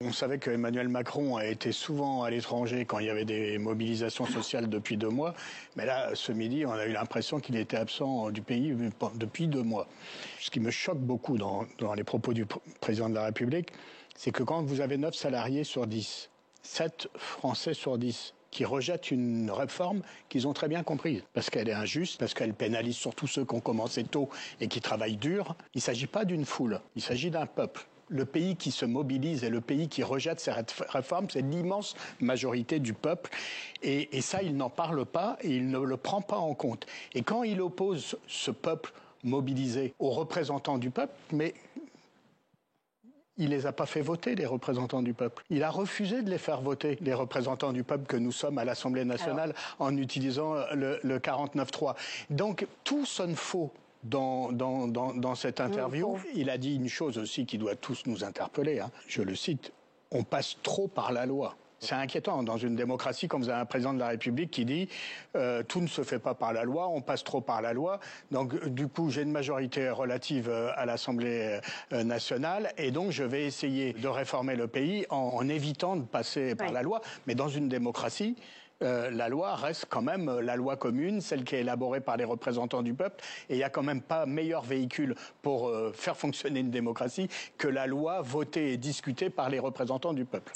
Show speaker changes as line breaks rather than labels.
On savait qu'Emmanuel Macron a été souvent à l'étranger quand il y avait des mobilisations sociales depuis 2 mois. Mais là, ce midi, on a eu l'impression qu'il était absent du pays depuis 2 mois. Ce qui me choque beaucoup dans les propos du président de la République, c'est que quand vous avez 9 salariés sur 10, 7 Français sur 10, qui rejettent une réforme qu'ils ont très bien comprise, parce qu'elle est injuste, parce qu'elle pénalise surtout ceux qui ont commencé tôt et qui travaillent dur. Il ne s'agit pas d'une foule, il s'agit d'un peuple. Le pays qui se mobilise et le pays qui rejette ces réformes, c'est l'immense majorité du peuple. Et ça, il n'en parle pas et il ne le prend pas en compte. Et quand il oppose ce peuple mobilisé aux représentants du peuple, mais il les a pas fait voter, les représentants du peuple. Il a refusé de les faire voter, les représentants du peuple que nous sommes à l'Assemblée nationale, en utilisant le 49.3. Donc tout sonne faux dans cette interview. Il a dit une chose aussi qui doit tous nous interpeller, je le cite, « On passe trop par la loi ». C'est inquiétant dans une démocratie quand vous avez un président de la République qui dit tout ne se fait pas par la loi, on passe trop par la loi. Donc du coup, j'ai une majorité relative à l'Assemblée nationale et donc je vais essayer de réformer le pays en évitant de passer par la loi. Mais dans une démocratie, la loi reste quand même la loi commune, celle qui est élaborée par les représentants du peuple. Et il n'y a quand même pas meilleur véhicule pour faire fonctionner une démocratie que la loi votée et discutée par les représentants du peuple.